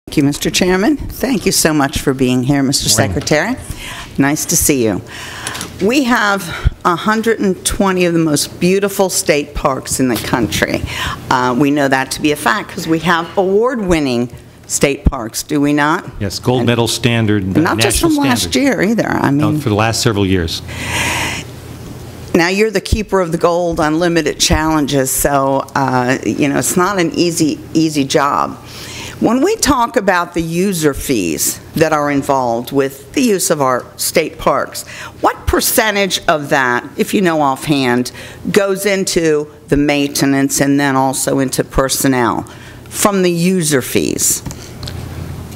Thank you, Mr. Chairman. Thank you so much for being here, Mr. Secretary. Nice to see you. We have 120 of the most beautiful state parks in the country. We know that to be a fact because we have award-winning state parks, do we not? Yes, gold medal standard, not just from last year either. I mean, no, for the last several years. Now, you're the keeper of the gold unlimited challenges, so you know, it's not an easy job. When we talk about the user fees that are involved with the use of our state parks, what percentage of that, if you know offhand, goes into the maintenance and then also into personnel from the user fees?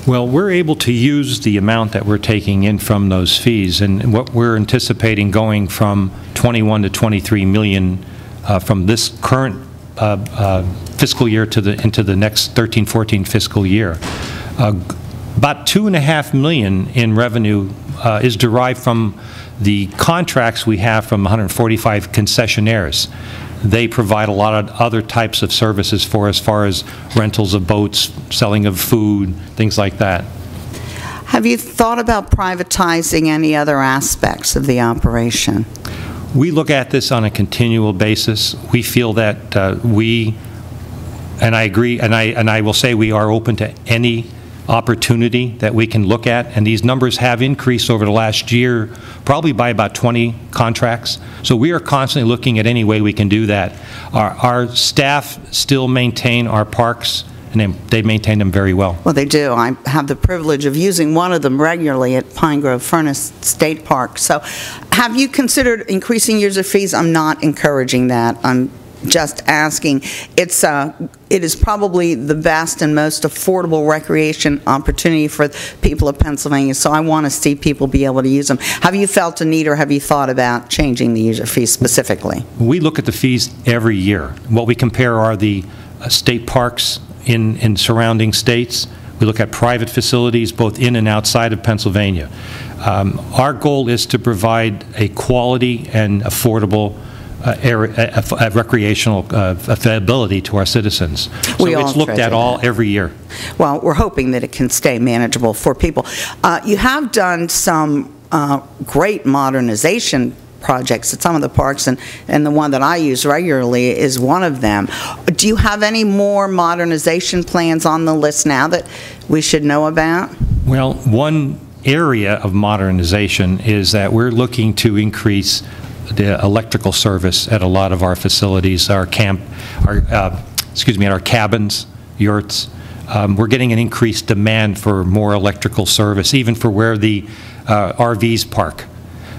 Well, we're able to use the amount that we're taking in from those fees, and what we're anticipating going from 21 to 23 million from this current fiscal year to into the next 13-14 fiscal year. About $2.5 million in revenue is derived from the contracts we have from 145 concessionaires. They provide a lot of other types of services for us, as far as rentals of boats, selling of food, things like that. Have you thought about privatizing any other aspects of the operation? We look at this on a continual basis. We feel that and I agree, and I will say we are open to any opportunity that we can look at, and these numbers have increased over the last year, probably by about 20 contracts. So we are constantly looking at any way we can do that. Our staff still maintain our parks, and they maintain them very well. Well, they do. I have the privilege of using one of them regularly at Pine Grove Furnace State Park. So have you considered increasing user fees? I'm not encouraging that. I'm just asking. It is probably the best and most affordable recreation opportunity for people of Pennsylvania, so I want to see people be able to use them. Have you felt a need, or have you thought about changing the user fees specifically? We look at the fees every year. What we compare are the state parks in surrounding states. We look at private facilities both in and outside of Pennsylvania. Our goal is to provide a quality and affordable recreational availability to our citizens. So it's looked at every year. Well, we're hoping that it can stay manageable for people. You have done some great modernization projects at some of the parks, and the one that I use regularly is one of them. Do you have any more modernization plans on the list now that we should know about? Well, one area of modernization is that we're looking to increase the electrical service at a lot of our facilities, our cabins, yurts. We're getting an increased demand for more electrical service, even for where the RVs park.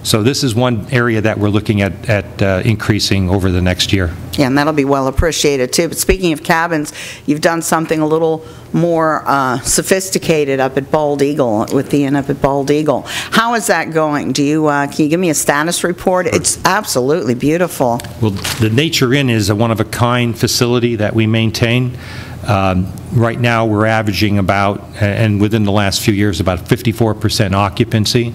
So this is one area that we're looking at increasing over the next year. Yeah, and that'll be well appreciated too. But speaking of cabins, you've done something a little more sophisticated up at Bald Eagle, with the inn up at Bald Eagle. How is that going? Do you can you give me a status report? It's absolutely beautiful. Well, the Nature Inn is a one-of-a-kind facility that we maintain. Right now we're averaging about, and within the last few years, about 54% occupancy.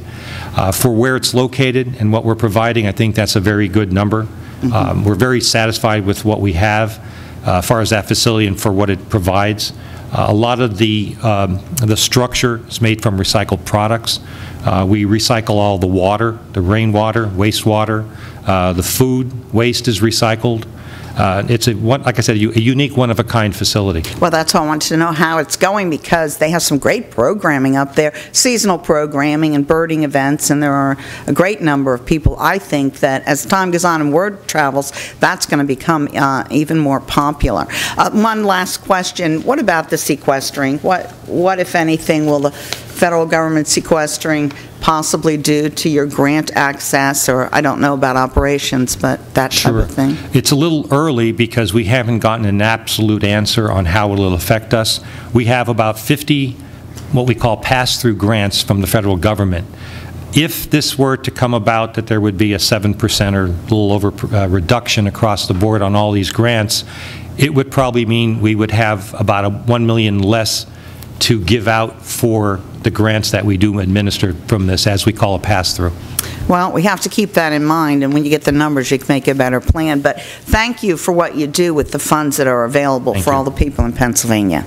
For where it's located and what we're providing, I think that's a very good number. We're very satisfied with what we have as far as that facility and for what it provides. A lot of the structure is made from recycled products. We recycle all the water, the rainwater, wastewater. The food waste is recycled. It's like I said, a unique one-of-a-kind facility. Well, that's all I wanted to know, how it's going, because they have some great programming up there, seasonal programming and birding events, and there are a great number of people. I think that as time goes on and word travels, that's going to become even more popular. One last question. What about the sequestering? What, if anything, will the federal government sequestering possibly do to your grant access, or I don't know about operations, but that type of thing? It's a little early because we haven't gotten an absolute answer on how it will affect us. We have about 50 what we call pass-through grants from the federal government. If this were to come about that there would be a 7% or a little over reduction across the board on all these grants, it would probably mean we would have about $1 million less to give out for the grants that we do administer from this, as we call a pass-through. Well, we have to keep that in mind, and when you get the numbers, you can make a better plan. But thank you for what you do with the funds that are available for all the people in Pennsylvania.